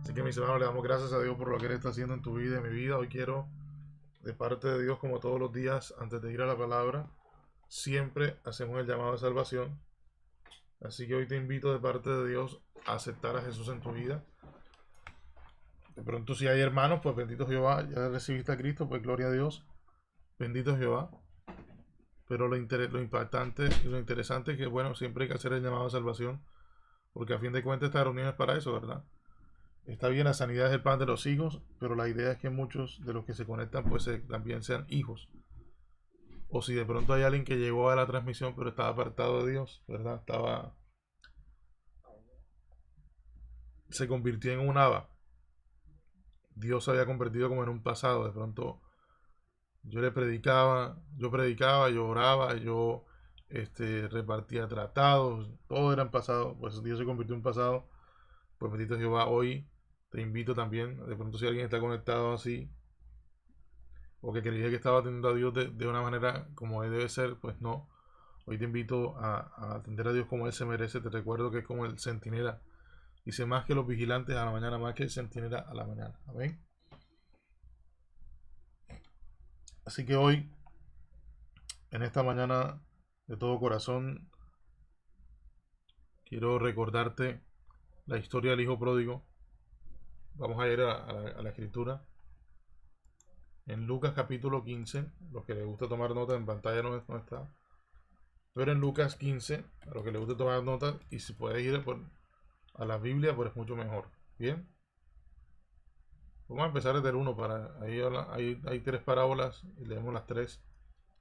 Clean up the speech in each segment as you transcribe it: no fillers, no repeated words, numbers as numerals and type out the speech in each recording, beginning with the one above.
Así que mis hermanos, le damos gracias a Dios por lo que Él está haciendo en tu vida y en mi vida. Hoy quiero, de parte de Dios, como todos los días, antes de ir a la palabra, siempre hacemos el llamado de salvación. Así que hoy te invito de parte de Dios a aceptar a Jesús en tu vida. De pronto si hay hermanos, pues bendito Jehová, ya recibiste a Cristo, pues gloria a Dios, bendito Jehová. Pero lo impactante y lo interesante es que, bueno, siempre hay que hacer el llamado de salvación, porque a fin de cuentas esta reunión es para eso, ¿verdad? Está bien, la sanidad es el pan de los hijos, pero la idea es que muchos de los que se conectan pues también sean hijos. O si de pronto hay alguien que llegó a la transmisión pero estaba apartado de Dios, ¿verdad? Se convirtió en un haba. Dios se había convertido como en un pasado. De pronto yo oraba, yo repartía tratados, todo era en pasado, pues Dios se convirtió en pasado. Pues bendito Jehová, hoy te invito también, de pronto si alguien está conectado así, o que creía que estaba atendiendo a Dios de una manera como Él debe ser, pues no. Hoy te invito a atender a Dios como Él se merece. Te recuerdo que es como el centinela. Dice más que los vigilantes a la mañana, más que el centinela a la mañana. Amén. Así que hoy, en esta mañana, de todo corazón, quiero recordarte la historia del hijo pródigo. Vamos a ir a la escritura. En Lucas capítulo 15, los que les gusta tomar nota en pantalla no está. Pero en Lucas 15, a los que les gusta tomar nota, y si puedes ir a la Biblia, pues es mucho mejor. Bien. Vamos a empezar desde el 1 hay 3 parábolas y leemos las 3.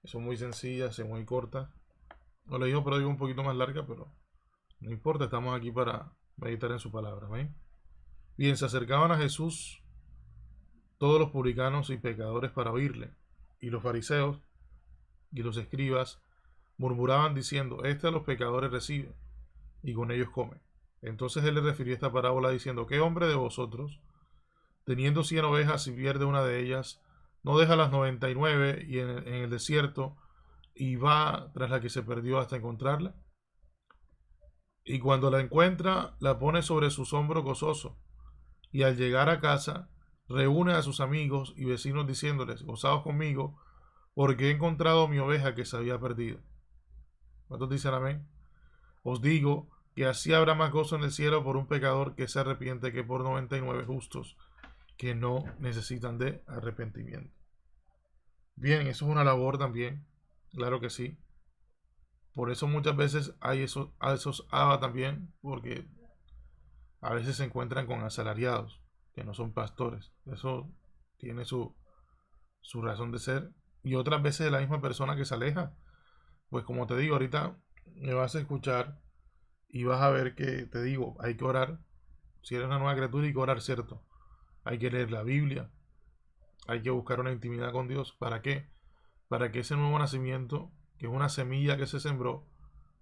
Son muy sencillas, son muy cortas. No le digo, pero digo un poquito más larga, pero no importa, estamos aquí para meditar en su palabra. ¿Ven? Bien, se acercaban a Jesús todos los publicanos y pecadores para oírle, y los fariseos y los escribas murmuraban diciendo: este a los pecadores recibe, y con ellos come. Entonces él le refirió esta parábola diciendo: ¿qué hombre de vosotros, teniendo 100 ovejas, si pierde una de ellas, no deja las 99 y en el desierto y va tras la que se perdió hasta encontrarla? Y cuando la encuentra, la pone sobre sus hombros gozoso, y al llegar a casa, reúne a sus amigos y vecinos diciéndoles: gozaos conmigo, porque he encontrado mi oveja que se había perdido. ¿Cuántos dicen amén? Os digo que así habrá más gozo en el cielo por un pecador que se arrepiente que por 99 justos que no necesitan de arrepentimiento. Bien, eso es una labor también, claro que sí. Por eso muchas veces hay esos ABA también, porque a veces se encuentran con asalariados que no son pastores. Eso tiene su razón de ser. Y otras veces la misma persona que se aleja. Pues como te digo, ahorita me vas a escuchar y vas a ver que te digo, hay que orar. Si eres una nueva criatura, hay que orar, ¿cierto? Hay que leer la Biblia. Hay que buscar una intimidad con Dios. ¿Para qué? Para que ese nuevo nacimiento, que es una semilla que se sembró,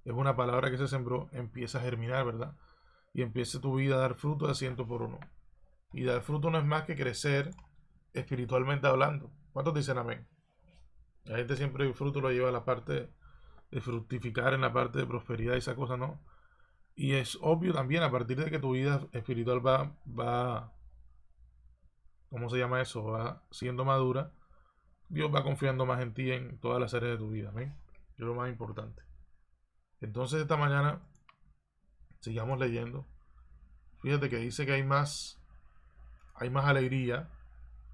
es una palabra que se sembró, empiece a germinar, ¿verdad? Y empiece tu vida a dar fruto de 100 por 1. Y dar fruto no es más que crecer espiritualmente hablando. ¿Cuántos dicen amén? La gente siempre el fruto lo lleva a la parte de fructificar, en la parte de prosperidad y esa cosa, ¿no? Y es obvio también, a partir de que tu vida espiritual va ¿cómo se llama eso? Va siendo madura, Dios va confiando más en ti en todas las áreas de tu vida. ¿Amén? Es lo más importante. Entonces esta mañana sigamos leyendo. Fíjate que dice que hay más alegría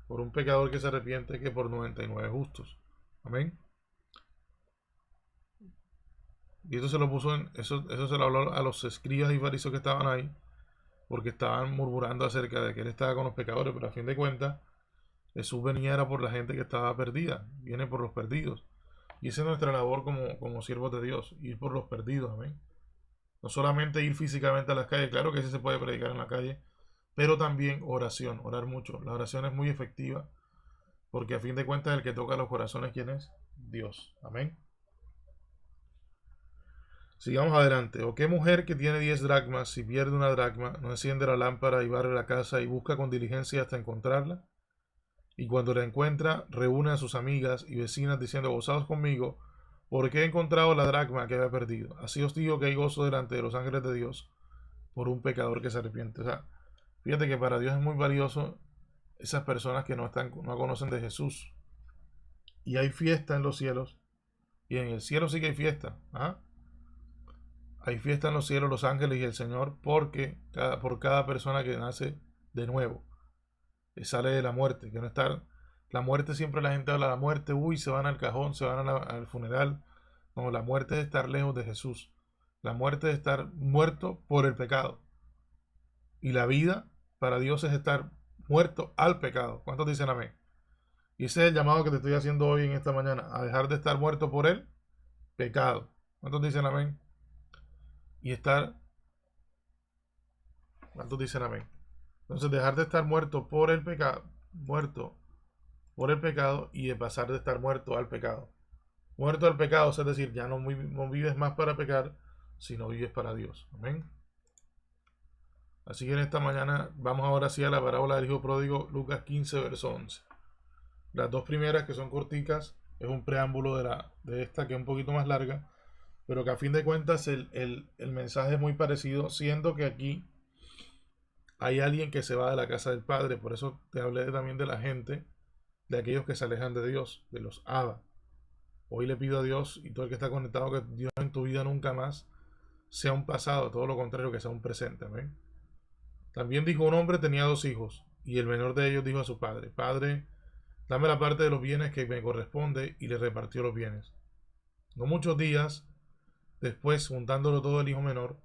por un pecador que se arrepiente que por 99 justos. Amén. Y eso se lo puso eso se lo habló a los escribas y fariseos que estaban ahí, porque estaban murmurando acerca de que él estaba con los pecadores, pero a fin de cuentas Jesús venía era por la gente que estaba perdida, viene por los perdidos. Y esa es nuestra labor como siervos de Dios, ir por los perdidos, amén. No solamente ir físicamente a las calles, claro que sí se puede predicar en la calle, pero también oración, orar mucho. La oración es muy efectiva, porque a fin de cuentas el que toca los corazones, ¿quién es? Dios, amén. Sigamos adelante. ¿O qué mujer que tiene 10 dracmas, si pierde una dracma, no enciende la lámpara y barre la casa y busca con diligencia hasta encontrarla? Y cuando la encuentra, reúne a sus amigas y vecinas diciendo: gozaos conmigo, porque he encontrado la dracma que había perdido. Así os digo que hay gozo delante de los ángeles de Dios por un pecador que se arrepiente. O sea, fíjate que para Dios es muy valioso esas personas que no conocen de Jesús. Y hay fiesta en los cielos. Y en el cielo sí que hay fiesta. ¿Ah? Hay fiesta en los cielos, los ángeles y el Señor, porque por cada persona que nace de nuevo, que sale de la muerte, que no está. La muerte, siempre la gente habla de la muerte, uy, se van al cajón, se van al funeral. No, la muerte es estar lejos de Jesús. La muerte es estar muerto por el pecado. Y la vida para Dios es estar muerto al pecado. ¿Cuántos dicen amén? Y ese es el llamado que te estoy haciendo hoy en esta mañana, a dejar de estar muerto por el pecado. ¿Cuántos dicen amén? Y estar. ¿Cuántos dicen amén? Entonces dejar de estar muerto por el pecado, muerto por el pecado, y de pasar de estar muerto al pecado. Muerto al pecado, es decir, ya no vives más para pecar, sino vives para Dios. Amén. Así que en esta mañana vamos ahora sí a la parábola del hijo pródigo, Lucas 15, verso 11. Las dos primeras, que son corticas, es un preámbulo de esta, que es un poquito más larga, pero que a fin de cuentas el mensaje es muy parecido, siendo que aquí hay alguien que se va de la casa del Padre. Por eso te hablé también de la gente, de aquellos que se alejan de Dios, de los Abba. Hoy le pido a Dios y todo el que está conectado, que Dios en tu vida nunca más sea un pasado, todo lo contrario, que sea un presente. Amén. También dijo: un hombre tenía 2 hijos, y el menor de ellos dijo a su padre: Padre, dame la parte de los bienes que me corresponde, y le repartió los bienes. No muchos días después, juntándolo todo, el hijo menor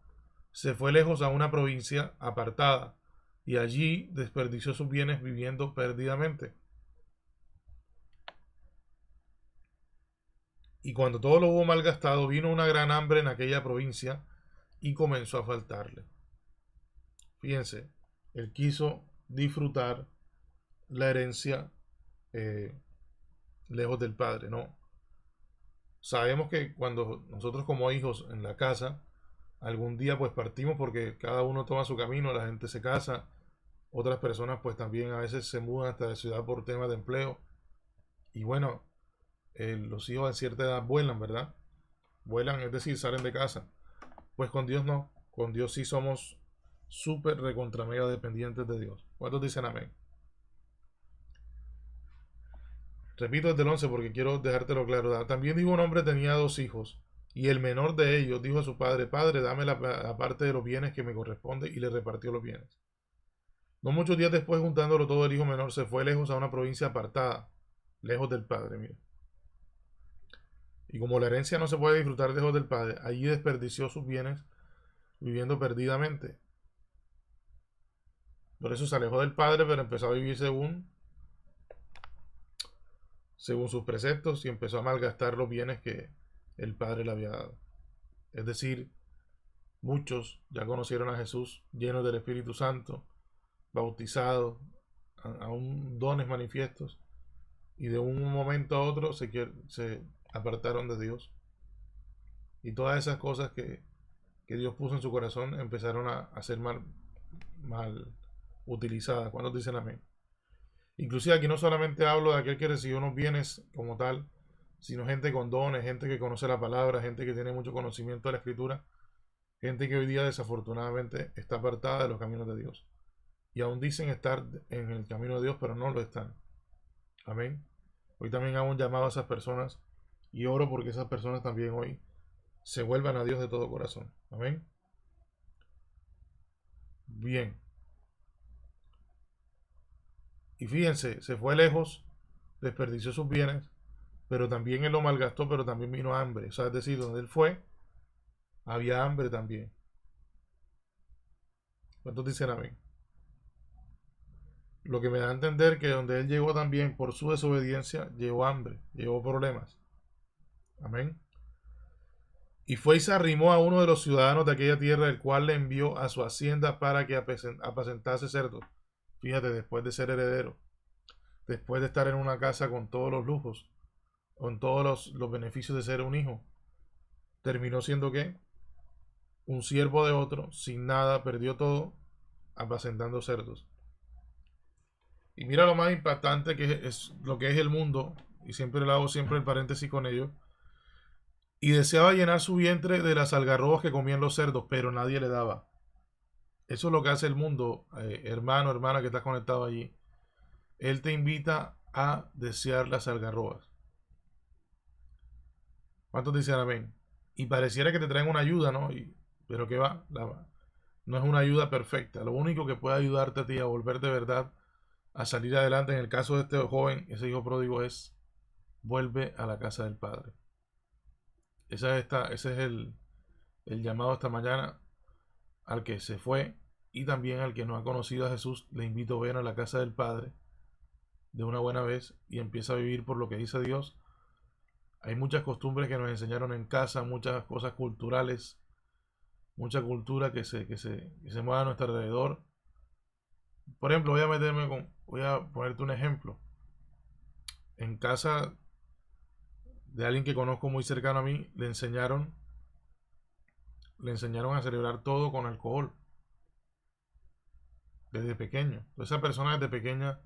se fue lejos a una provincia apartada, y allí desperdició sus bienes viviendo perdidamente. Y cuando todo lo hubo malgastado, vino una gran hambre en aquella provincia y comenzó a faltarle. Fíjense, él quiso disfrutar la herencia lejos del padre, ¿no? Sabemos que cuando nosotros como hijos en la casa, algún día pues partimos, porque cada uno toma su camino, la gente se casa, otras personas pues también a veces se mudan hasta de ciudad por temas de empleo. Y bueno, los hijos a cierta edad vuelan, ¿verdad? Vuelan, es decir, salen de casa. Pues con Dios no. Con Dios sí somos súper recontra mega dependientes de Dios. ¿Cuántos dicen amén? Repito desde el 11 porque quiero dejártelo claro. ¿Verdad? También dijo: un hombre tenía 2 hijos, y el menor de ellos dijo a su padre: Padre, dame la parte de los bienes que me corresponde, y le repartió los bienes. No muchos días después, juntándolo todo, el hijo menor se fue lejos a una provincia apartada, lejos del padre. Mira. Y como la herencia no se puede disfrutar lejos del padre, allí desperdició sus bienes viviendo perdidamente. Por eso se alejó del padre, pero empezó a vivir según sus preceptos, y empezó a malgastar los bienes que el padre le había dado. Es decir, muchos ya conocieron a Jesús llenos del Espíritu Santo, bautizados, aún dones manifiestos, y de un momento a otro se apartaron de Dios. Y todas esas cosas que Dios puso en su corazón empezaron a ser mal utilizadas. ¿Cuántos dicen amén? Inclusive aquí no solamente hablo de aquel que recibió unos bienes como tal, sino gente con dones, gente que conoce la palabra, gente que tiene mucho conocimiento de la escritura, gente que hoy día desafortunadamente está apartada de los caminos de Dios. Y aún dicen estar en el camino de Dios, pero no lo están. Amén. Hoy también hago un llamado a esas personas, y oro porque esas personas también hoy se vuelvan a Dios de todo corazón. Amén. Bien. Y fíjense, se fue lejos, desperdició sus bienes, pero también él lo malgastó, pero también vino hambre. O sea, es decir, donde él fue, había hambre también. ¿Cuántos dicen amén? Lo que me da a entender que donde él llegó también, por su desobediencia, llevó hambre, llevó problemas. Amén. Y fue y se arrimó a uno de los ciudadanos de aquella tierra, el cual le envió a su hacienda para que apacentase cerdos. Fíjate, después de ser heredero, después de estar en una casa con todos los lujos, con todos los beneficios de ser un hijo, terminó siendo ¿qué? Un siervo de otro, sin nada, perdió todo, apacentando cerdos. Y mira lo más impactante que es lo que es el mundo, y siempre le hago siempre el paréntesis con ello. Y deseaba llenar su vientre de las algarrobas que comían los cerdos, pero nadie le daba. Eso es lo que hace el mundo, hermano, hermana que estás conectado allí. Él te invita a desear las algarrobas. ¿Cuántos dicen amén? Y pareciera que te traen una ayuda, ¿no? Pero que va, no es una ayuda perfecta. Lo único que puede ayudarte a ti a volver de verdad a salir adelante, en el caso de este joven, ese hijo pródigo, es vuelve a la casa del Padre. Ese es el llamado esta mañana al que se fue y también al que no ha conocido a Jesús. Le invito a ver a la casa del Padre de una buena vez y empieza a vivir por lo que dice Dios. Hay muchas costumbres que nos enseñaron en casa, muchas cosas culturales, mucha cultura que se mueve a nuestro alrededor. Por ejemplo, voy a ponerte un ejemplo. En casa de alguien que conozco muy cercano a mí, le enseñaron a celebrar todo con alcohol desde pequeño. Entonces, esa persona desde pequeña,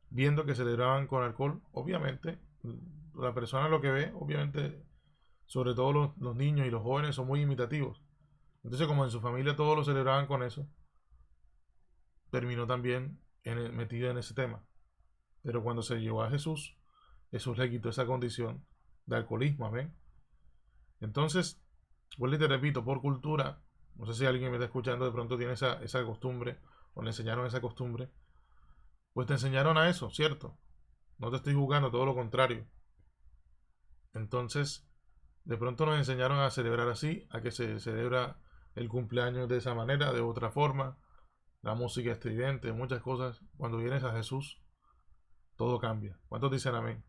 viendo que celebraban con alcohol, obviamente, la persona lo que ve, obviamente, sobre todo los niños y los jóvenes son muy imitativos. Entonces, como en su familia todos lo celebraban con eso, terminó también metido en ese tema. Pero cuando se llevó a Jesús, Jesús le quitó esa condición de alcoholismo, amén. Entonces, vuelvo y te repito, por cultura, no sé si alguien me está escuchando de pronto tiene esa costumbre, o le enseñaron esa costumbre, pues te enseñaron a eso, ¿cierto? No te estoy juzgando, todo lo contrario. Entonces, de pronto nos enseñaron a celebrar así, a que se celebra el cumpleaños de esa manera, de otra forma, la música estridente, muchas cosas. Cuando vienes a Jesús, todo cambia. ¿Cuántos dicen amén?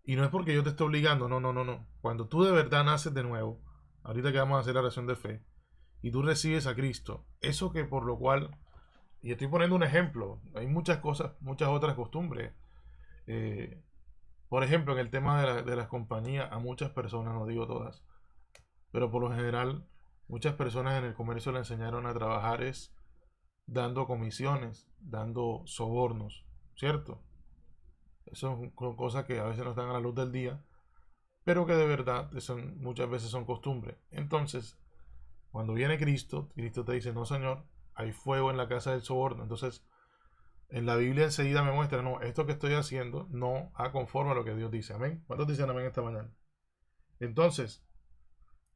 Y no es porque yo te esté obligando, no, no, no, no. Cuando tú de verdad naces de nuevo, ahorita que vamos a hacer la oración de fe, y tú recibes a Cristo, eso que por lo cual, y estoy poniendo un ejemplo, hay muchas cosas, muchas otras costumbres. Eh, por ejemplo, en el tema de las compañías, a muchas personas, no digo todas, pero por lo general, muchas personas en el comercio le enseñaron a trabajar es dando comisiones, dando sobornos, ¿cierto? Eso son cosas que a veces no están a la luz del día, pero que de verdad muchas veces son costumbres. Entonces, cuando viene Cristo, Cristo te dice, no Señor, hay fuego en la casa del soborno. Entonces, en la Biblia enseguida me muestra, no, esto que estoy haciendo no ha conforme a lo que Dios dice. Amén. ¿Cuántos dicen amén esta mañana? Entonces,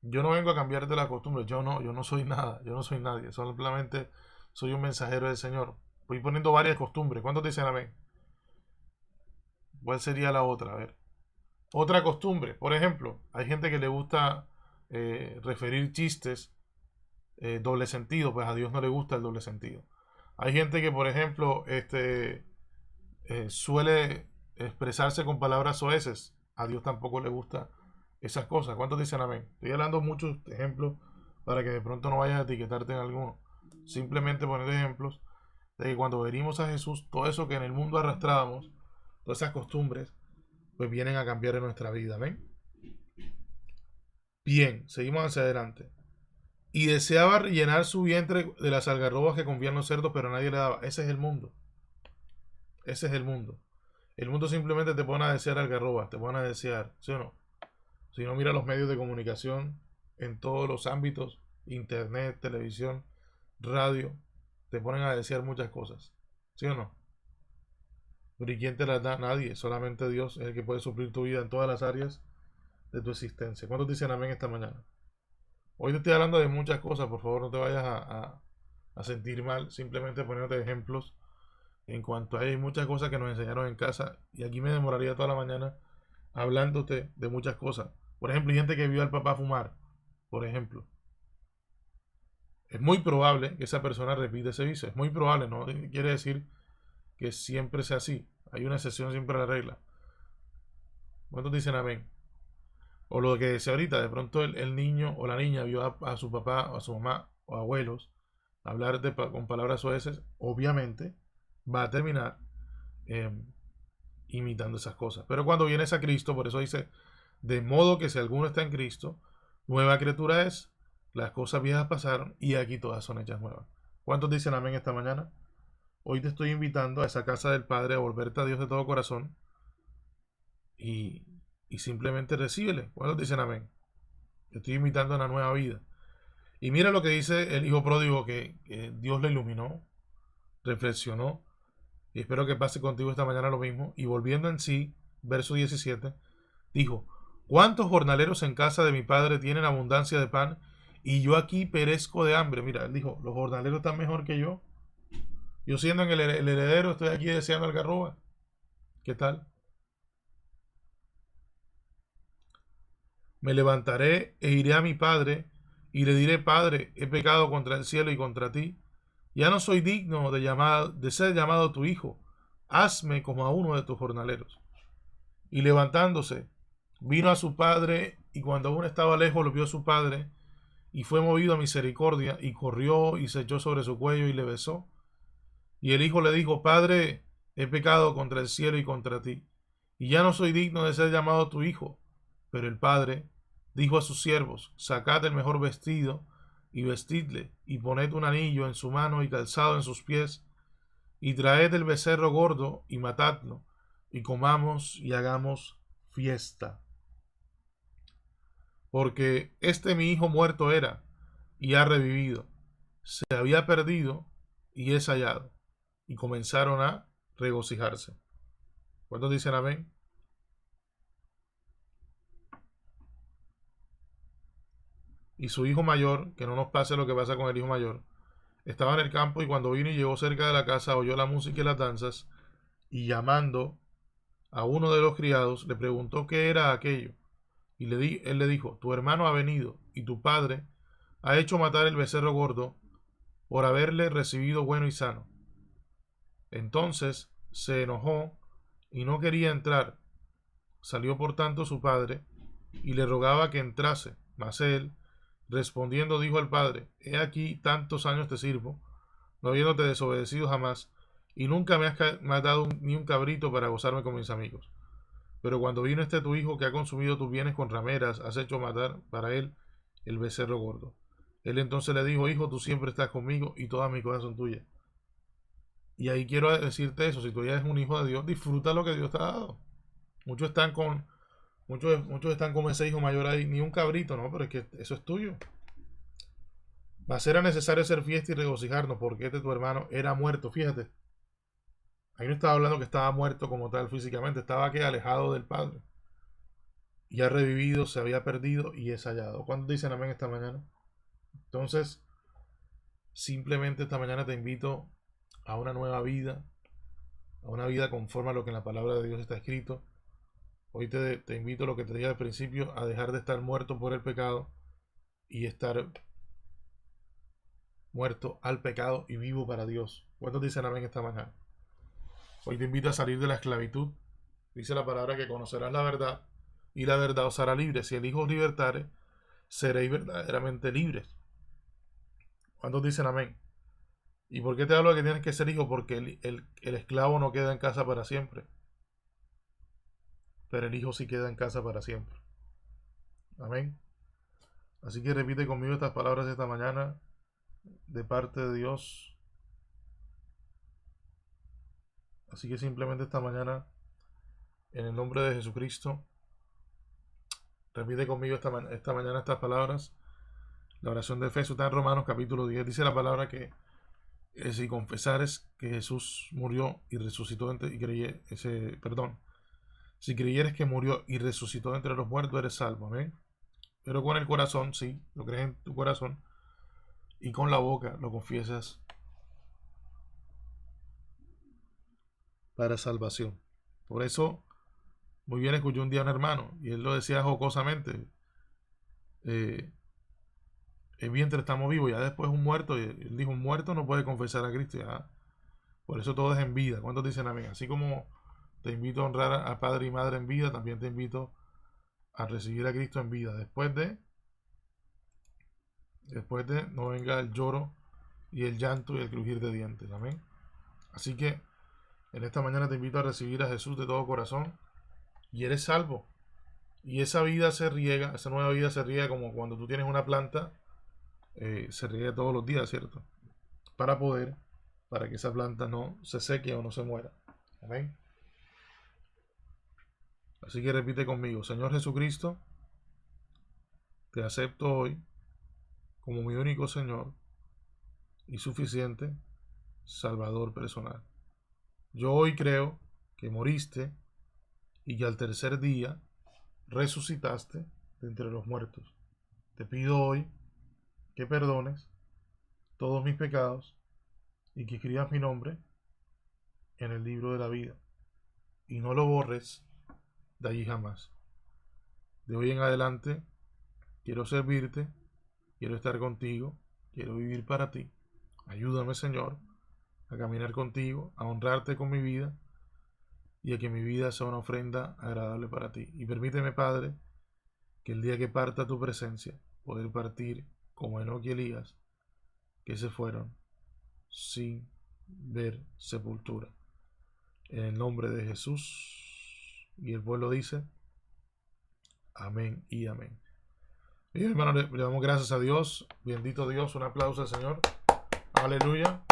yo no vengo a cambiarte la costumbre, yo no soy nada, yo no soy nadie, solamente soy un mensajero del Señor. Voy poniendo varias costumbres. ¿Cuántos dicen amén? ¿Cuál sería la otra? A ver. Otra costumbre, por ejemplo, hay gente que le gusta referir chistes doble sentido, pues a Dios no le gusta el doble sentido. Hay gente que, por ejemplo, suele expresarse con palabras soeces. A Dios tampoco le gusta esas cosas. ¿Cuántos dicen amén? Estoy hablando muchos ejemplos para que de pronto no vayas a etiquetarte en alguno. Simplemente poner ejemplos de que cuando venimos a Jesús, todo eso que en el mundo arrastrábamos, todas esas costumbres, pues vienen a cambiar en nuestra vida. Amén. Bien, seguimos hacia adelante. Y deseaba llenar su vientre de las algarrobas que comían los cerdos, pero nadie le daba. Ese es el mundo. Ese es el mundo. El mundo simplemente te pone a desear algarrobas, te pone a desear, ¿sí o no? Si no, mira los medios de comunicación en todos los ámbitos, internet, televisión, radio, te ponen a desear muchas cosas, ¿sí o no? Pero ¿y quién te las da? Nadie, solamente Dios es el que puede suplir tu vida en todas las áreas de tu existencia. ¿Cuántos dicen amén esta mañana? Hoy te estoy hablando de muchas cosas, por favor no te vayas a sentir mal, simplemente poniéndote ejemplos en cuanto a hay muchas cosas que nos enseñaron en casa y aquí me demoraría toda la mañana hablándote de muchas cosas. Por ejemplo, hay gente que vio al papá fumar, por ejemplo. Es muy probable que esa persona repita ese vicio, es muy probable, no quiere decir que siempre sea así, hay una excepción siempre a la regla. ¿Cuántos dicen amén? O lo que decía ahorita, de pronto el niño o la niña vio a su papá o a su mamá o abuelos hablar con palabras soeces, obviamente va a terminar eh, imitando esas cosas. Pero cuando vienes a Cristo, por eso dice, de modo que si alguno está en Cristo, nueva criatura es, las cosas viejas pasaron y aquí todas son hechas nuevas. ¿Cuántos dicen amén esta mañana? Hoy te estoy invitando a esa casa del Padre, a volverte a Dios de todo corazón y simplemente recíbele. ¿Cuántos dicen amén? Estoy invitando a una nueva vida. Y mira lo que dice el hijo pródigo que Dios le iluminó, reflexionó. Y espero que pase contigo esta mañana lo mismo. Y volviendo en sí, verso 17, dijo: ¿Cuántos jornaleros en casa de mi padre tienen abundancia de pan y yo aquí perezco de hambre? Mira, él dijo: los jornaleros están mejor que yo. Yo siendo el heredero estoy aquí deseando algarroba. ¿Qué tal? Me levantaré e iré a mi padre y le diré: Padre, he pecado contra el cielo y contra ti. Ya no soy digno de ser llamado tu hijo. Hazme como a uno de tus jornaleros. Y levantándose, vino a su padre, y cuando aún estaba lejos lo vio su padre, y fue movido a misericordia, y corrió y se echó sobre su cuello y le besó. Y el hijo le dijo: Padre, he pecado contra el cielo y contra ti, y ya no soy digno de ser llamado tu hijo. Pero el padre dijo a sus siervos: Sacad el mejor vestido y vestidle, y poned un anillo en su mano y calzado en sus pies, y traed el becerro gordo y matadlo, y comamos y hagamos fiesta. Porque este mi hijo muerto era, y ha revivido; se había perdido, y es hallado. Y comenzaron a regocijarse. ¿Cuántos dicen amén? Y su hijo mayor, que no nos pase lo que pasa con el hijo mayor, estaba en el campo, y cuando vino y llegó cerca de la casa, oyó la música y las danzas, y llamando a uno de los criados, le preguntó qué era aquello. Y él le dijo: Tu hermano ha venido, y tu padre ha hecho matar el becerro gordo por haberle recibido bueno y sano. Entonces se enojó y no quería entrar. Salió por tanto su padre y le rogaba que entrase. Mas él, respondiendo, dijo al padre: He aquí tantos años te sirvo, no habiéndote desobedecido jamás, y nunca me has dado ni un cabrito para gozarme con mis amigos. Pero cuando vino este tu hijo, que ha consumido tus bienes con rameras, has hecho matar para él el becerro gordo. Él entonces le dijo: Hijo, tú siempre estás conmigo, y todas mis cosas son tuyas. Y ahí quiero decirte eso: si tú ya eres un hijo de Dios, disfruta lo que Dios te ha dado. Muchos están con muchos están como ese hijo mayor ahí: ni un cabrito, no, pero es que eso es tuyo. Mas era necesario hacer fiesta y regocijarnos, porque este tu hermano era muerto. Fíjate, ahí no estaba hablando que estaba muerto como tal físicamente, estaba que alejado del Padre. Y ha revivido, se había perdido y es hallado. ¿Cuántos dicen amén esta mañana? Entonces, simplemente esta mañana te invito a una nueva vida, a una vida conforme a lo que en la palabra de Dios está escrito. Hoy te invito a lo que te dije al principio: a dejar de estar muerto por el pecado y estar muerto al pecado y vivo para Dios. ¿Cuántos dicen amén esta mañana? Hoy te invito a salir de la esclavitud. Dice la palabra que conocerás la verdad y la verdad os hará libres. Si el Hijo os libertare, seréis verdaderamente libres. ¿Cuántos dicen amén? ¿Y por qué te hablo de que tienes que ser hijo? Porque el esclavo no queda en casa para siempre, pero el hijo sí queda en casa para siempre. Amén. Así que repite conmigo estas palabras esta mañana de parte de Dios. Así que simplemente esta mañana, en el nombre de Jesucristo, repite conmigo esta mañana estas palabras. La oración de fe está en Romanos capítulo 10. Dice la palabra que si confesares que Jesús murió y resucitó si creyeres que murió y resucitó entre los muertos, eres salvo. Amén. Pero con el corazón, sí, lo crees en tu corazón, y con la boca lo confiesas para salvación. Por eso, muy bien, escuché un día a un hermano y él lo decía jocosamente: el vientre estamos vivos, ya después un muerto, y él dijo: un muerto no puede confesar a Cristo. Ya. Por eso todo es en vida. ¿Cuántos dicen amén? Así como te invito a honrar a padre y madre en vida, también te invito a recibir a Cristo en vida. Después de no venga el lloro y el llanto y el crujir de dientes. Amén. Así que en esta mañana te invito a recibir a Jesús de todo corazón y eres salvo. Y esa vida se riega, esa nueva vida se riega como cuando tú tienes una planta, se riega todos los días, ¿cierto? Para que esa planta no se seque o no se muera. Amén. Así que repite conmigo: Señor Jesucristo, te acepto hoy como mi único Señor y suficiente Salvador personal. Yo hoy creo que moriste y que al tercer día resucitaste de entre los muertos. Te pido hoy que perdones todos mis pecados y que escribas mi nombre en el libro de la vida y no lo borres de allí jamás. De hoy en adelante quiero servirte, quiero estar contigo, quiero vivir para ti. Ayúdame, Señor, a caminar contigo, a honrarte con mi vida y a que mi vida sea una ofrenda agradable para ti. Y permíteme, Padre, que el día que parta tu presencia, poder partir como Enoc y Elías, que se fueron sin ver sepultura. En el nombre de Jesús. Y el pueblo dice, amén y amén. Bien, hermano, le damos gracias a Dios. Bendito Dios, un aplauso al Señor. Aleluya.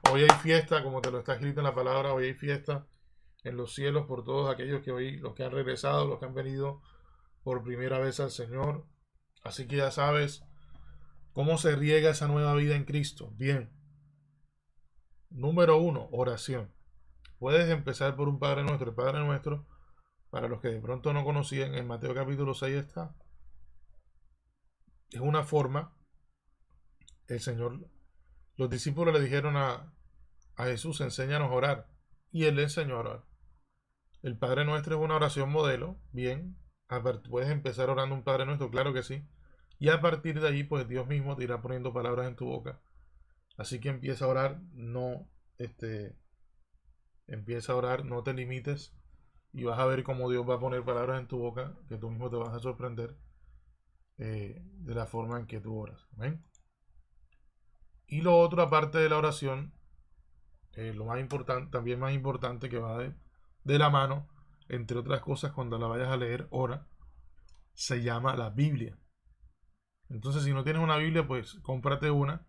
Hoy hay fiesta, como te lo está escrito en la palabra, hoy hay fiesta en los cielos por todos aquellos que hoy, los que han regresado, los que han venido por primera vez al Señor. Así que ya sabes cómo se riega esa nueva vida en Cristo. Bien. Número 1, oración. Puedes empezar por un Padre Nuestro. El Padre Nuestro, para los que de pronto no conocían, en Mateo capítulo 6 está. Es una forma, el Señor, los discípulos le dijeron a Jesús, enséñanos a orar. Y Él le enseñó a orar. El Padre Nuestro es una oración modelo. Bien, puedes empezar orando un Padre Nuestro, claro que sí. Y a partir de allí, pues Dios mismo te irá poniendo palabras en tu boca. Así que empieza a orar, empieza a orar, no te limites. Y vas a ver cómo Dios va a poner palabras en tu boca, que tú mismo te vas a sorprender de la forma en que tú oras. ¿Amén? Y lo otro, aparte de la oración, lo más importante, también más importante que va de la mano, entre otras cosas, cuando la vayas a leer, ora, se llama la Biblia. Entonces, si no tienes una Biblia, pues cómprate una.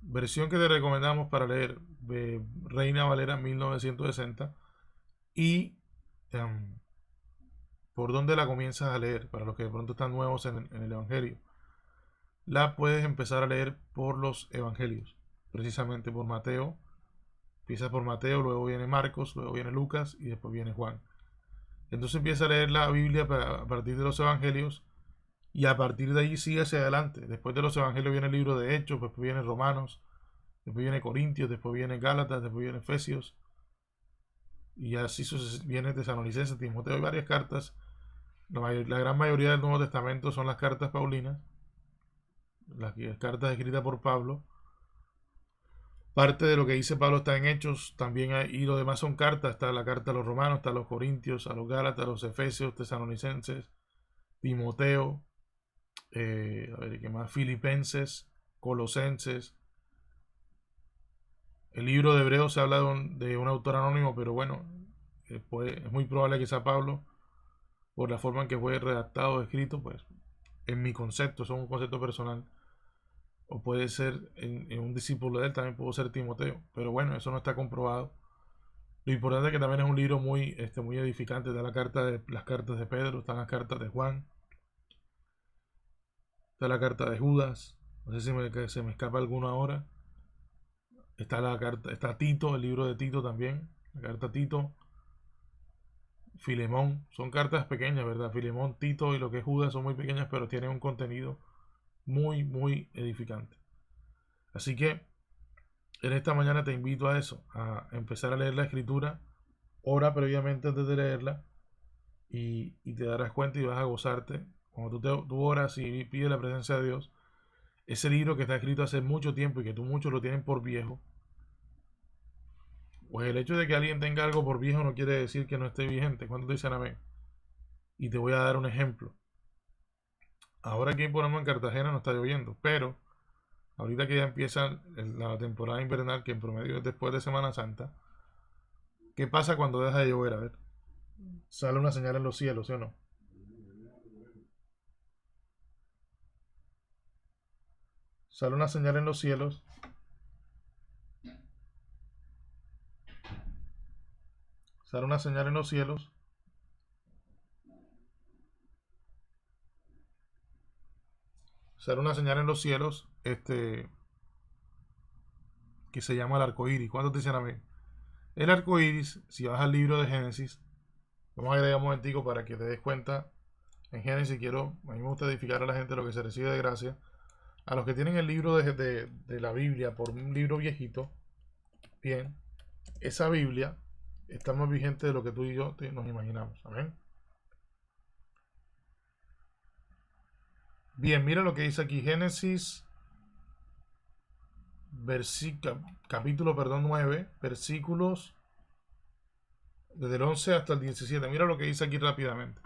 Versión que te recomendamos para leer, Reina Valera 1960. Y por dónde la comienzas a leer, para los que de pronto están nuevos en el Evangelio. La puedes empezar a leer por los Evangelios, precisamente por Mateo. Empieza por Mateo, luego viene Marcos, luego viene Lucas y después viene Juan. Entonces empieza a leer la Biblia a partir de los Evangelios y a partir de ahí sigue hacia adelante. Después de los Evangelios viene el libro de Hechos, después viene Romanos, después viene Corintios, después viene Gálatas, después viene Efesios y así viene Tesalonicenses, Timoteo y varias cartas. La gran mayoría del Nuevo Testamento son las cartas paulinas, las cartas escritas por Pablo. Parte de lo que dice Pablo está en Hechos, también y lo demás son cartas. Está la carta a los romanos, está a los corintios, a los gálatas, a los efesios, tesalonicenses, Timoteo, a ver, ¿qué más? Filipenses, colosenses. El libro de Hebreos se habla de un autor anónimo, pero bueno, es muy probable que sea Pablo, por la forma en que fue redactado o escrito, pues en mi concepto, son un concepto personal. O puede ser en un discípulo de él, también pudo ser Timoteo. Pero bueno, eso no está comprobado. Lo importante es que también es un libro muy edificante. Está las cartas de Pedro, están las cartas de Juan, está la carta de Judas. No sé si se me escapa alguna ahora. Está Tito, el libro de Tito también. La carta a Tito. Filemón. Son cartas pequeñas, ¿verdad? Filemón, Tito y lo que es Judas son muy pequeñas, pero tienen un contenido muy, muy edificante. Así que en esta mañana te invito a eso, a empezar a leer la escritura, ora previamente antes de leerla y te darás cuenta y vas a gozarte. Cuando tú oras y pides la presencia de Dios, ese libro que está escrito hace mucho tiempo y que tú muchos lo tienen por viejo, pues el hecho de que alguien tenga algo por viejo no quiere decir que no esté vigente. ¿Cuántos te dicen amén? Y te voy a dar un ejemplo. Ahora aquí por ejemplo en Cartagena no está lloviendo, pero ahorita que ya empieza la temporada invernal, que en promedio es después de Semana Santa, ¿qué pasa cuando deja de llover? A ver, sale una señal en los cielos, ¿sí o no? Sale una señal en los cielos. Sale una señal en los cielos. será una señal en los cielos, que se llama el arco iris. ¿Cuántos dicen amén? El arco iris, si vas al libro de Génesis, vamos a agregar un momentico para que te des cuenta. En Génesis a mí me gusta edificar a la gente lo que se recibe de gracia. A los que tienen el libro de la Biblia por un libro viejito, bien, esa Biblia está más vigente de lo que tú y yo nos imaginamos. Amén. Bien, mira lo que dice aquí Génesis capítulo 9, versículos desde el 11 hasta el 17. Mira lo que dice aquí rápidamente.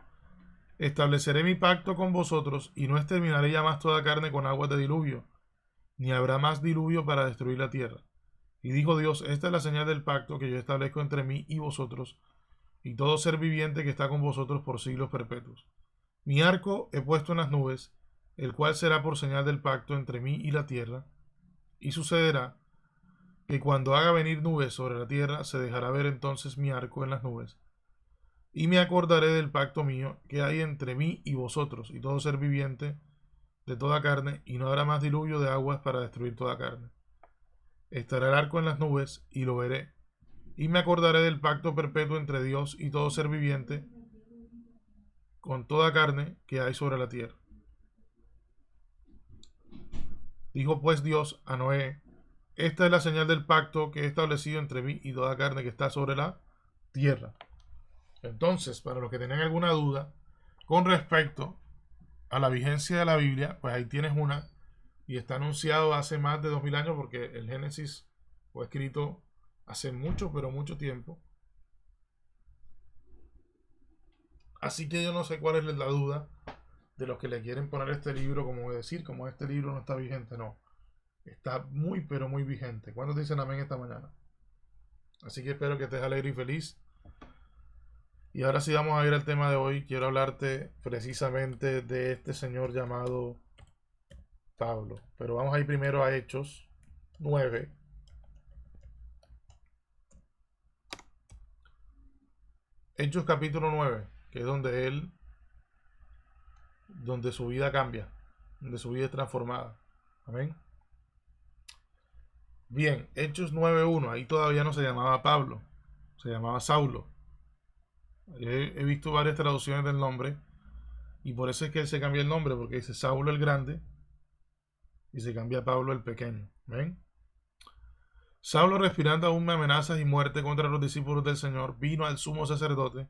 Estableceré mi pacto con vosotros y no exterminaré ya más toda carne con aguas de diluvio, ni habrá más diluvio para destruir la tierra. Y dijo Dios, esta es la señal del pacto que yo establezco entre mí y vosotros y todo ser viviente que está con vosotros por siglos perpetuos. Mi arco he puesto en las nubes, el cual será por señal del pacto entre mí y la tierra. Y sucederá que cuando haga venir nubes sobre la tierra, se dejará ver entonces mi arco en las nubes. Y me acordaré del pacto mío que hay entre mí y vosotros y todo ser viviente de toda carne, y no habrá más diluvio de aguas para destruir toda carne. Estará el arco en las nubes y lo veré. Y me acordaré del pacto perpetuo entre Dios y todo ser viviente con toda carne que hay sobre la tierra. Dijo pues Dios a Noé, esta es la señal del pacto que he establecido entre mí y toda carne que está sobre la tierra. Entonces, para los que tienen alguna duda con respecto a la vigencia de la Biblia, pues ahí tienes una, y está anunciado hace más de 2000 años, porque el Génesis fue escrito hace mucho, pero mucho tiempo. Así que yo no sé cuál es la duda de los que le quieren poner este libro como decir, como este libro no está vigente. No, está muy, pero muy vigente. ¿Cuántos dicen amén esta mañana? Así que espero que estés alegre y feliz. Y ahora sí vamos a ir al tema de hoy. Quiero hablarte precisamente de este señor llamado Pablo. Pero vamos a ir primero a Hechos 9. Hechos capítulo 9, que es donde su vida cambia, donde su vida es transformada. Amén. Bien, Hechos 9:1, ahí todavía no se llamaba Pablo, se llamaba Saulo. He visto varias traducciones del nombre y por eso es que él se cambia el nombre, porque dice Saulo el grande y se cambia a Pablo el pequeño. ¿Ven? Saulo, respirando aún amenazas y muerte contra los discípulos del Señor, vino al sumo sacerdote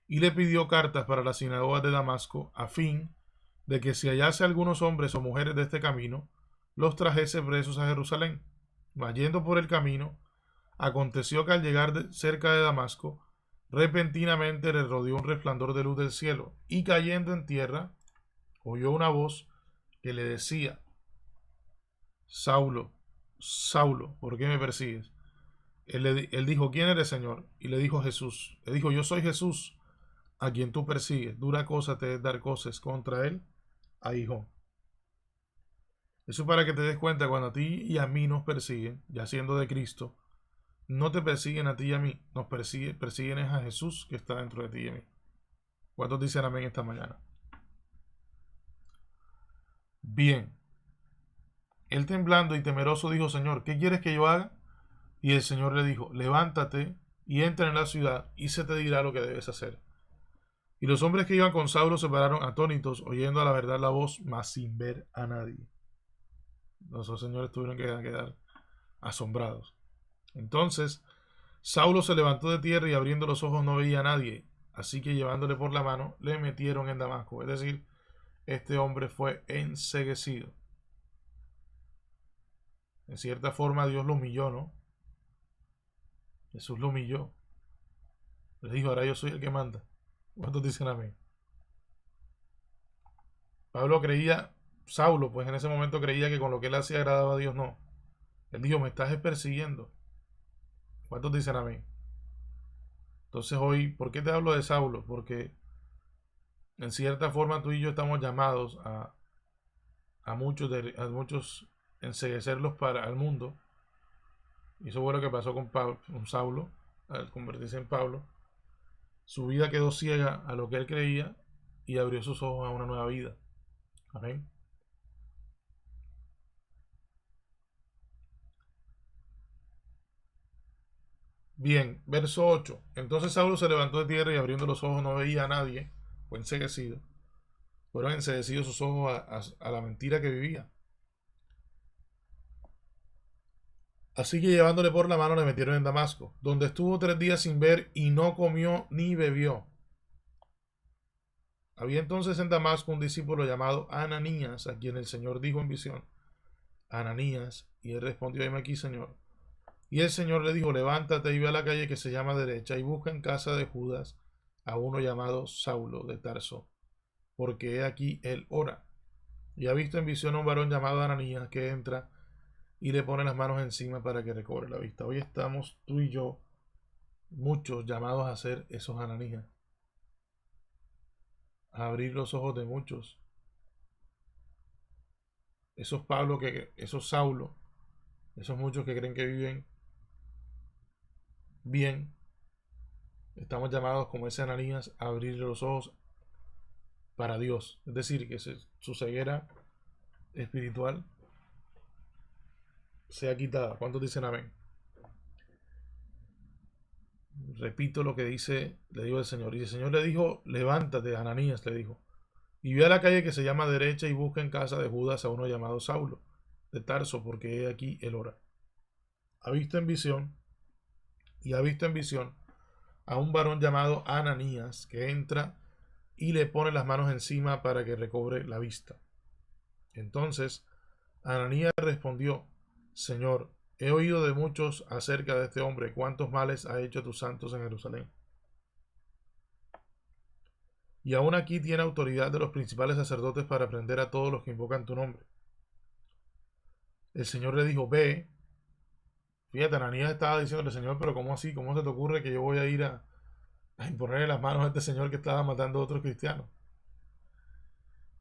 y le pidió cartas para las sinagogas de Damasco, a fin de que si hallase algunos hombres o mujeres de este camino, los trajese presos a Jerusalén. Mas yendo por el camino, aconteció que al llegar cerca de Damasco, repentinamente le rodeó un resplandor de luz del cielo, y cayendo en tierra, oyó una voz que le decía, Saulo, Saulo, ¿por qué me persigues? Él dijo, ¿quién eres, Señor? Y le dijo Jesús. Le dijo, yo soy Jesús, a quien tú persigues. Dura cosa te es dar cosas contra él, aguijón. Eso para que te des cuenta, cuando a ti y a mí nos persiguen, ya siendo de Cristo, no te persiguen a ti y a mí, nos persiguen es a Jesús que está dentro de ti y a mí. ¿Cuántos dicen amén esta mañana? Bien. Él temblando y temeroso dijo, Señor, ¿qué quieres que yo haga? Y el Señor le dijo, levántate y entra en la ciudad y se te dirá lo que debes hacer. Y los hombres que iban con Saulo se pararon atónitos, oyendo a la verdad la voz, mas sin ver a nadie. Los señores tuvieron que quedar asombrados. Entonces Saulo se levantó de tierra y abriendo los ojos no veía a nadie. Así que llevándole por la mano, le metieron en Damasco. Es decir, este hombre fue enceguecido. En cierta forma Dios lo humilló, ¿no? Jesús lo humilló. Le dijo, ahora yo soy el que manda. ¿Cuántos dicen amén? Pablo creía, Saulo, pues en ese momento creía que con lo que él hacía agradaba a Dios. No. Él dijo, me estás persiguiendo. ¿Cuántos dicen amén? Entonces hoy, ¿por qué te hablo de Saulo? Porque en cierta forma tú y yo estamos llamados a muchos enceguecerlos para el mundo. Y eso fue lo que pasó con Saulo, al convertirse en Pablo. Su vida quedó ciega a lo que él creía y abrió sus ojos a una nueva vida. Amén. Bien, verso 8. Entonces Saulo se levantó de tierra y abriendo los ojos no veía a nadie, fue enceguecido. Fueron enceguecidos sus ojos a la mentira que vivía. Así que llevándole por la mano le metieron en Damasco, donde estuvo 3 días sin ver y no comió ni bebió. Había entonces en Damasco un discípulo llamado Ananías, a quien el Señor dijo en visión: Ananías, y él respondió: heme aquí, Señor. Y el Señor le dijo: levántate y ve a la calle que se llama Derecha y busca en casa de Judas a uno llamado Saulo de Tarso, porque he aquí él ora. Y ha visto en visión a un varón llamado Ananías que entra y le pone las manos encima para que recobre la vista. Hoy estamos tú y yo, muchos, llamados a ser esos Ananías, a abrir los ojos de muchos, esos Pablo, esos Saulo, esos muchos que creen que viven bien. Estamos llamados como ese Ananías a abrir los ojos para Dios, es decir, que su ceguera espiritual sea quitada. ¿Cuántos dicen amén? Repito lo que le dijo el Señor. Y el Señor le dijo: levántate, Ananías, le dijo, y ve a la calle que se llama Derecha y busca en casa de Judas a uno llamado Saulo de Tarso, porque he aquí él ora. Ha visto en visión a un varón llamado Ananías que entra y le pone las manos encima para que recobre la vista. Entonces Ananías respondió: Señor, he oído de muchos acerca de este hombre, cuántos males ha hecho a tus santos en Jerusalén. Y aún aquí tiene autoridad de los principales sacerdotes para prender a todos los que invocan tu nombre. El Señor le dijo: ve. Fíjate, Ananías estaba diciéndole: Señor, pero ¿cómo así? ¿Cómo se te ocurre que yo voy a ir a imponerle las manos a este señor que estaba matando a otros cristianos?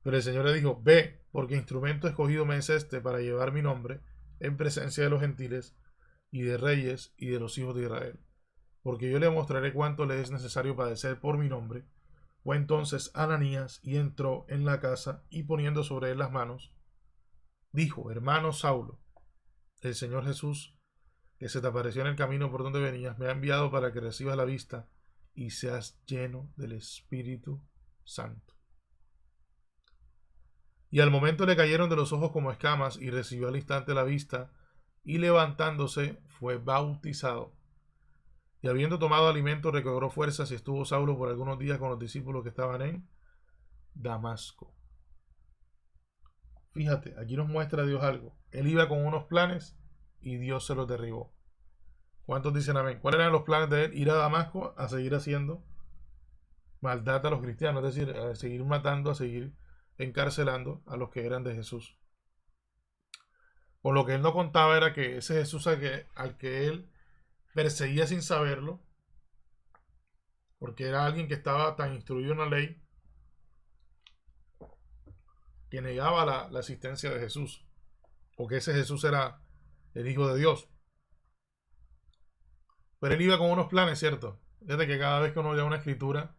Pero el Señor le dijo: ve, porque instrumento escogido me es este para llevar mi nombre en presencia de los gentiles y de reyes y de los hijos de Israel. Porque yo le mostraré cuánto le es necesario padecer por mi nombre. Fue entonces Ananías y entró en la casa y poniendo sobre él las manos, dijo: hermano Saulo, el Señor Jesús, que se te apareció en el camino por donde venías, me ha enviado para que recibas la vista y seas lleno del Espíritu Santo. Y al momento le cayeron de los ojos como escamas y recibió al instante la vista y levantándose fue bautizado. Y habiendo tomado alimento recobró fuerzas y estuvo Saulo por algunos días con los discípulos que estaban en Damasco. Fíjate, aquí nos muestra Dios algo. Él iba con unos planes y Dios se los derribó. ¿Cuántos dicen amén? ¿Cuáles eran los planes de él? Ir a Damasco a seguir haciendo maldad a los cristianos, es decir, a seguir matando, a seguir encarcelando a los que eran de Jesús. Por lo que él no contaba era que ese Jesús al que él perseguía sin saberlo, porque era alguien que estaba tan instruido en la ley, que negaba la existencia de Jesús, porque ese Jesús era el Hijo de Dios. Pero él iba con unos planes, ¿cierto? Desde que cada vez que uno lee una escritura,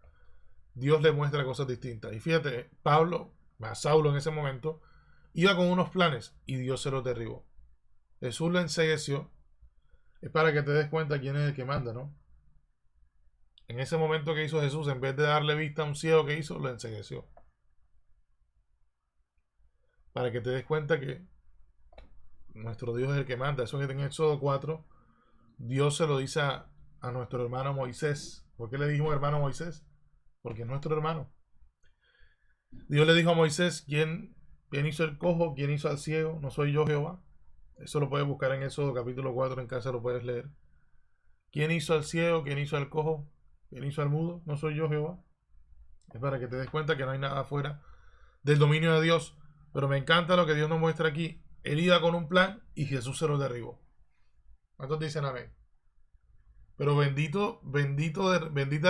Dios le muestra cosas distintas. Y fíjate, Saulo en ese momento, iba con unos planes y Dios se los derribó. Jesús lo encegueció. Es para que te des cuenta quién es el que manda, ¿no? En ese momento que hizo Jesús, en vez de darle vista a un ciego que hizo, lo encegueció. Para que te des cuenta que nuestro Dios es el que manda. Eso que en Éxodo 4, Dios se lo dice a nuestro hermano Moisés. ¿Por qué le dijimos hermano Moisés? Porque es nuestro hermano. Dios le dijo a Moisés: ¿quién hizo el cojo? ¿Quién hizo al ciego? ¿No soy yo, Jehová? Eso lo puedes buscar en Éxodo capítulo 4, en casa lo puedes leer. ¿Quién hizo al ciego? ¿Quién hizo al cojo? ¿Quién hizo al mudo? ¿No soy yo, Jehová? Es para que te des cuenta que no hay nada fuera del dominio de Dios. Pero me encanta lo que Dios nos muestra aquí. Él iba con un plan y Jesús se lo derribó. ¿Cuántos dicen amén? Pero bendita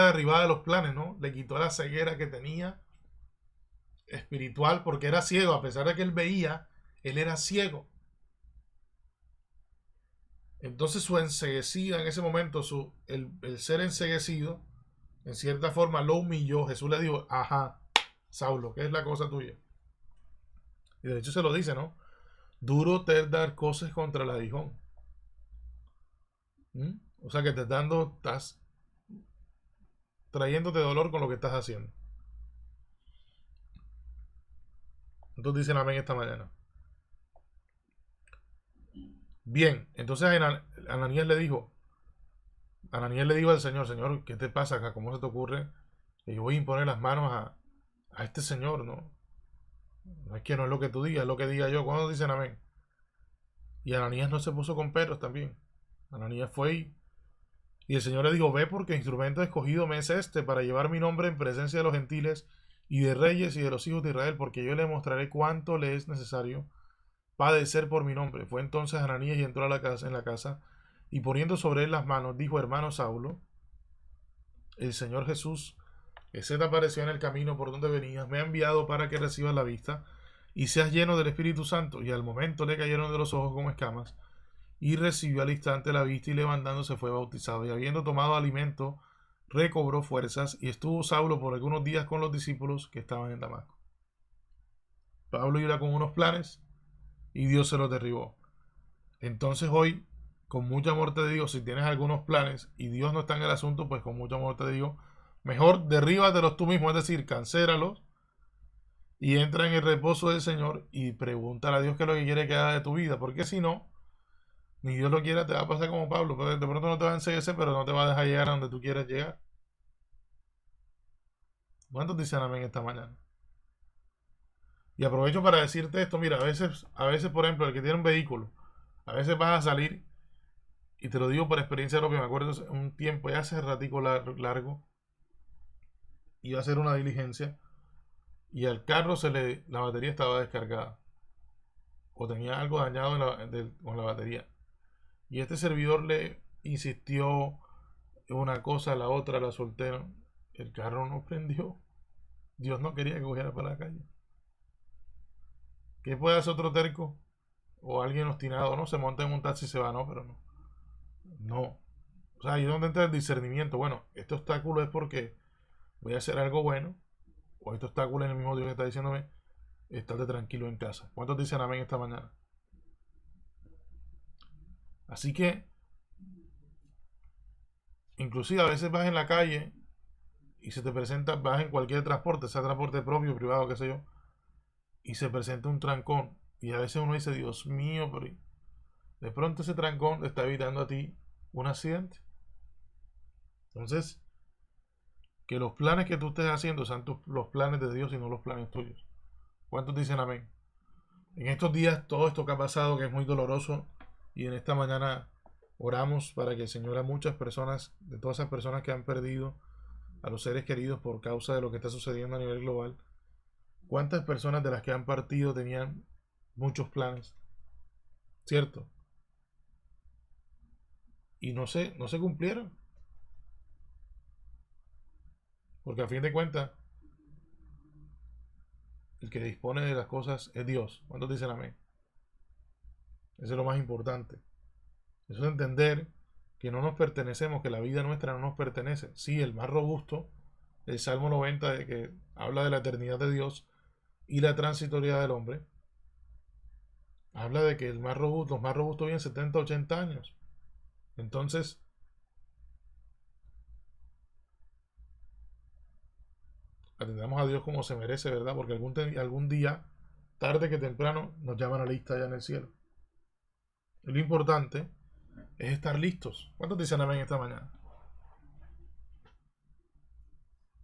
derribada de los planes, ¿no? Le quitó la ceguera que tenía espiritual, porque era ciego. A pesar de que él veía, él era ciego. Entonces su enceguecida en ese momento, el ser enceguecido, en cierta forma lo humilló. Jesús le dijo: ajá, Saulo, ¿qué es la cosa tuya? Y de hecho se lo dice, ¿no? Duro te dar cosas contra el aguijón. O sea que estás trayéndote dolor con lo que estás haciendo. Entonces dicen amén esta mañana. Bien, entonces Ananías le dijo al Señor, Señor, ¿qué te pasa acá? ¿Cómo se te ocurre que yo voy a imponer las manos a este Señor? No es que no es lo que tú digas, es lo que diga yo. ¿Cuándo dicen amén? Y Ananías no se puso con peros también. Ananías fue y el Señor le dijo, ve porque instrumento escogido me es este para llevar mi nombre en presencia de los gentiles y de reyes y de los hijos de Israel, porque yo le mostraré cuánto le es necesario padecer por mi nombre. Fue entonces Ananías y entró a la casa, en la casa, y poniendo sobre él las manos, dijo, hermano Saulo, el Señor Jesús, que se te apareció en el camino por donde venías, me ha enviado para que recibas la vista y seas lleno del Espíritu Santo. Y al momento le cayeron de los ojos como escamas, y recibió al instante la vista, y levantándose fue bautizado. Y habiendo tomado alimento, recobró fuerzas, y estuvo Saulo por algunos días con los discípulos que estaban en Damasco. Pablo iba con unos planes, y Dios se los derribó. Entonces hoy, con mucho amor te digo, si tienes algunos planes y Dios no está en el asunto, pues con mucho amor te digo, mejor derríbatelos tú mismo, es decir, cancélalos y entra en el reposo del Señor y pregúntale a Dios qué es lo que quiere que haga de tu vida, porque si no, ni Dios lo quiera, te va a pasar como Pablo, pero de pronto no te va a enseguecer, pero no te va a dejar llegar a donde tú quieres llegar. ¿Cuántos dicen amén esta mañana? Y aprovecho para decirte esto, mira, a veces, por ejemplo, el que tiene un vehículo, a veces vas a salir, y te lo digo por experiencia propia, me acuerdo un tiempo, ya hace ratico largo, iba a hacer una diligencia, y al carro la batería estaba descargada, o tenía algo dañado con la batería. Y este servidor le insistió una cosa, la otra, la solté, ¿no? El carro no prendió. Dios no quería que cogiera para la calle. ¿Qué puede hacer otro terco? O alguien obstinado, no, se monta en un taxi y se va, no, pero no. No. O sea, ahí es donde entra el discernimiento. Bueno, este obstáculo es porque voy a hacer algo bueno, o este obstáculo es el mismo Dios que está diciéndome, estate tranquilo en casa. ¿Cuántos dicen amén esta mañana? Así que, inclusive a veces vas en la calle y se te presenta, vas en cualquier transporte, sea transporte propio, privado, qué sé yo, y se presenta un trancón. Y a veces uno dice, Dios mío, pero de pronto ese trancón te está evitando a ti un accidente. Entonces, que los planes que tú estés haciendo sean los planes de Dios y no los planes tuyos. ¿Cuántos dicen amén? En estos días, todo esto que ha pasado, que es muy doloroso, y en esta mañana oramos para que el Señor a muchas personas, de todas esas personas que han perdido a los seres queridos por causa de lo que está sucediendo a nivel global, ¿cuántas personas de las que han partido tenían muchos planes? ¿Cierto? Y no se cumplieron. Porque a fin de cuentas, el que dispone de las cosas es Dios. ¿Cuántos dicen amén? Eso es lo más importante. Eso es entender que no nos pertenecemos, que la vida nuestra no nos pertenece. Sí, el más robusto, el Salmo 90, de que habla de la eternidad de Dios y la transitoriedad del hombre, habla de que los más robustos viven 70, 80 años. Entonces, atendamos a Dios como se merece, ¿verdad? Porque algún día, tarde que temprano, nos llaman a la lista allá en el cielo. Y lo importante es estar listos. ¿Cuántos dicen amén esta mañana?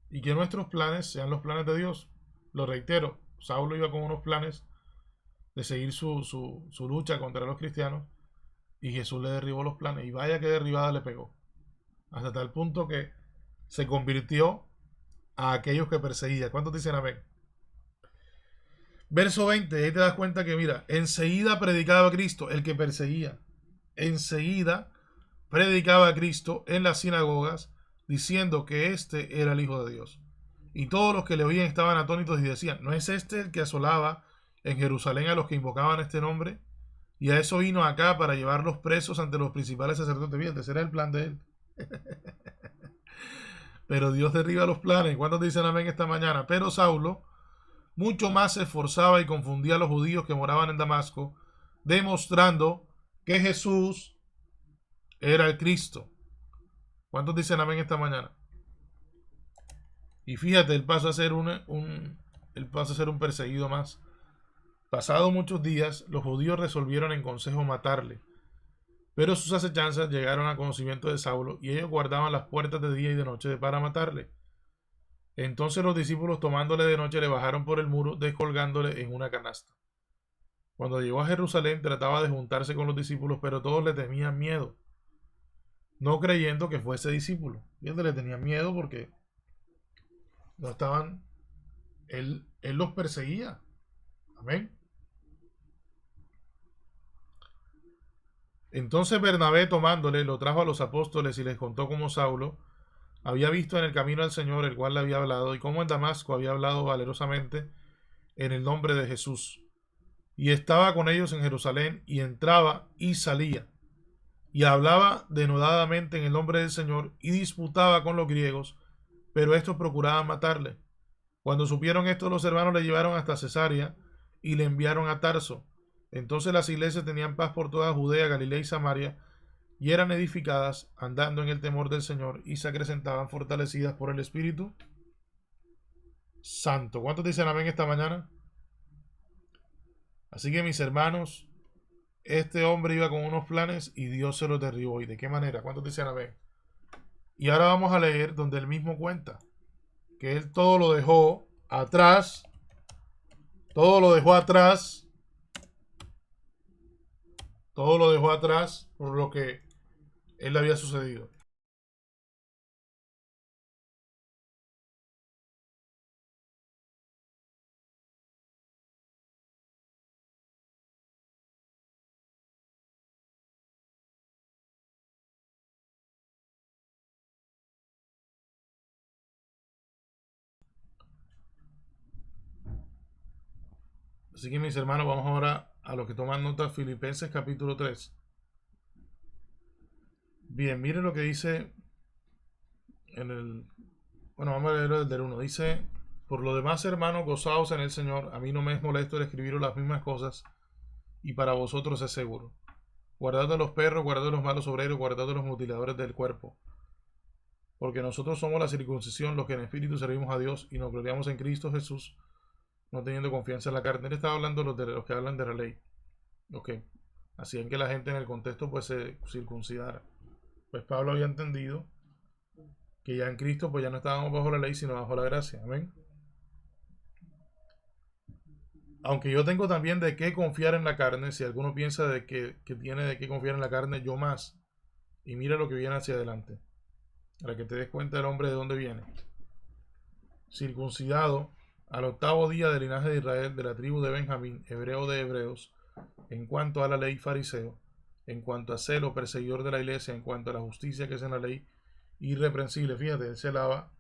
Y que nuestros planes sean los planes de Dios. Lo reitero, Saulo iba con unos planes de seguir su lucha contra los cristianos y Jesús le derribó los planes. Y vaya que derribada le pegó. Hasta tal punto que se convirtió a aquellos que perseguía. ¿Cuántos dicen amén? Verso 20, ahí te das cuenta que mira, enseguida predicaba a Cristo, el que perseguía. Enseguida predicaba a Cristo en las sinagogas, diciendo que este era el Hijo de Dios. Y todos los que le oían estaban atónitos y decían, ¿no es este el que asolaba en Jerusalén a los que invocaban este nombre? Y a eso vino acá para llevarlos presos ante los principales sacerdotes. Fíjate, ese era el plan de él. Pero Dios derriba los planes. ¿Cuántos dicen amén esta mañana? Pero Saulo mucho más se esforzaba y confundía a los judíos que moraban en Damasco, demostrando que Jesús era el Cristo. ¿Cuántos dicen amén esta mañana? Y fíjate, él pasó a ser un perseguido más. Pasados muchos días, los judíos resolvieron en consejo matarle. Pero sus acechanzas llegaron a conocimiento de Saulo, y ellos guardaban las puertas de día y de noche para matarle. Entonces los discípulos, tomándole de noche, le bajaron por el muro, descolgándole en una canasta. Cuando llegó a Jerusalén, trataba de juntarse con los discípulos, pero todos le temían miedo, no creyendo que fuese discípulo. Fíjate, le tenían miedo porque no estaban, él los perseguía. Amén. Entonces Bernabé, tomándole, lo trajo a los apóstoles y les contó cómo Saulo había visto en el camino al Señor, el cual le había hablado, y cómo en Damasco había hablado valerosamente en el nombre de Jesús. Y estaba con ellos en Jerusalén, y entraba y salía, y hablaba denodadamente en el nombre del Señor, y disputaba con los griegos, pero estos procuraban matarle. Cuando supieron esto, los hermanos le llevaron hasta Cesarea, y le enviaron a Tarso. Entonces las iglesias tenían paz por toda Judea, Galilea y Samaria, y eran edificadas, andando en el temor del Señor, y se acrecentaban fortalecidas por el Espíritu Santo. ¿Cuántos dicen amén esta mañana? Así que, mis hermanos, este hombre iba con unos planes y Dios se los derribó. ¿Y de qué manera? ¿Cuántos dicen amén? Y ahora vamos a leer donde él mismo cuenta que él todo lo dejó atrás, todo lo dejó atrás por lo que él había sucedido. Así que, mis hermanos, vamos ahora a lo que toman nota, Filipenses capítulo 3. Bien, miren lo que dice en el... Bueno, vamos a leerlo desde el 1. Dice: por lo demás, hermanos, gozaos en el Señor. A mí no me es molesto el escribiros las mismas cosas, y para vosotros es seguro. Guardad a los perros, guardad a los malos obreros, guardad a los mutiladores del cuerpo. Porque nosotros somos la circuncisión, los que en espíritu servimos a Dios y nos gloriamos en Cristo Jesús, no teniendo confianza en la carne. Él estaba hablando de los que hablan de la ley. Ok. Hacían que la gente en el contexto pues se circuncidara. Pues Pablo había entendido que ya en Cristo pues ya no estábamos bajo la ley, sino bajo la gracia. Amén. Aunque yo tengo también de qué confiar en la carne, si alguno piensa de que tiene de qué confiar en la carne, yo más. Y mira lo que viene hacia adelante, para que te des cuenta del hombre de dónde viene. Circuncidado al 8º día del linaje de Israel, de la tribu de Benjamín, hebreo de hebreos, en cuanto a la ley, fariseo, en cuanto a celo, perseguidor de la iglesia, en cuanto a la justicia que es en la ley, irreprensible. Fíjate, él celaba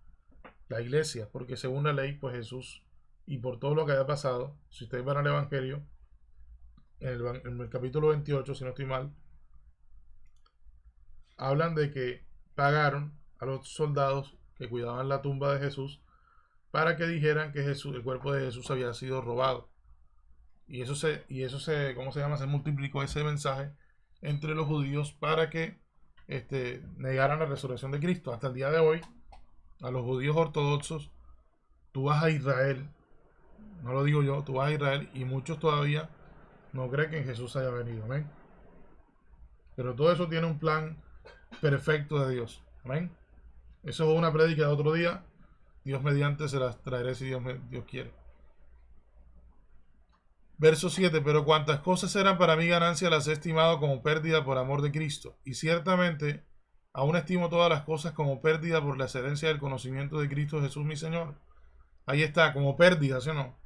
la iglesia, porque según la ley, pues Jesús, y por todo lo que haya pasado, si ustedes van al Evangelio, en el capítulo 28, si no estoy mal, hablan de que pagaron a los soldados que cuidaban la tumba de Jesús para que dijeran que Jesús, el cuerpo de Jesús había sido robado. Y eso se, ¿cómo se llama? Se multiplicó ese mensaje entre los judíos para que negaran la resurrección de Cristo. Hasta el día de hoy, a los judíos ortodoxos, tú vas a Israel, no lo digo yo, tú vas a Israel y muchos todavía no creen que Jesús haya venido. Amén. Pero todo eso tiene un plan perfecto de Dios. Amén. Eso es una prédica de otro día. Dios mediante se las traeré si Dios quiere. Verso 7. Pero cuantas cosas eran para mí ganancia, las he estimado como pérdida por amor de Cristo. Y ciertamente aún estimo todas las cosas como pérdida por la excelencia del conocimiento de Cristo Jesús mi Señor. Ahí está, como pérdida, ¿sí o no?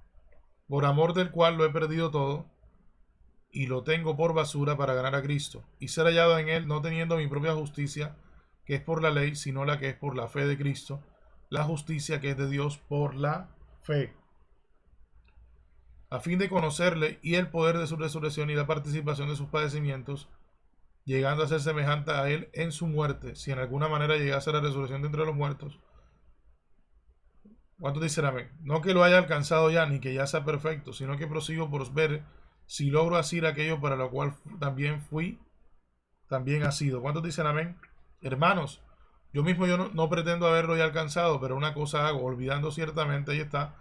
Por amor del cual lo he perdido todo y lo tengo por basura para ganar a Cristo y ser hallado en él, no teniendo mi propia justicia, que es por la ley, sino la que es por la fe de Cristo, la justicia que es de Dios por la fe, a fin de conocerle y el poder de su resurrección y la participación de sus padecimientos, llegando a ser semejante a él en su muerte, si en alguna manera llegase a la resurrección de entre los muertos. ¿Cuántos dicen amén? No que lo haya alcanzado ya, ni que ya sea perfecto, sino que prosigo por ver si logro hacer aquello para lo cual también fui, también ha sido. ¿Cuántos dicen amén? Hermanos, Yo mismo yo no pretendo haberlo ya alcanzado, pero una cosa hago, olvidando ciertamente, ahí está,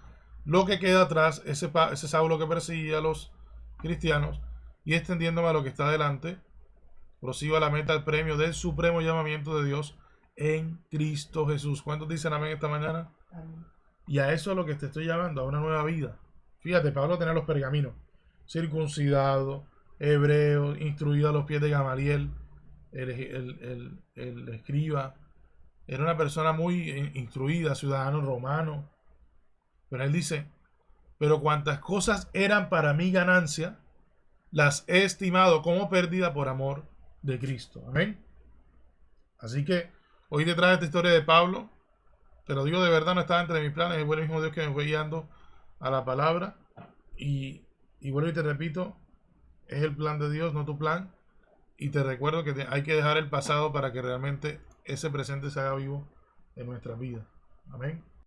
lo que queda atrás, ese Saulo que perseguía a los cristianos, y extendiéndome a lo que está adelante, prosigo a la meta, al premio del supremo llamamiento de Dios en Cristo Jesús. ¿Cuántos dicen amén esta mañana? Amén. Y a eso es a lo que te estoy llamando, a una nueva vida. Fíjate, Pablo tenía los pergaminos, circuncidado, hebreo, instruido a los pies de Gamaliel, el escriba. Era una persona muy instruida, ciudadano romano. Pero él dice, pero cuantas cosas eran para mí ganancia, las he estimado como pérdida por amor de Cristo. Amén. Así que hoy detrás de esta historia de Pablo, te lo digo de verdad, no estaba entre mis planes, es el mismo Dios que me fue guiando a la palabra. Y vuelvo y te repito, es el plan de Dios, no tu plan. Y te recuerdo que hay que dejar el pasado para que realmente ese presente se haga vivo en nuestra vida. Amén.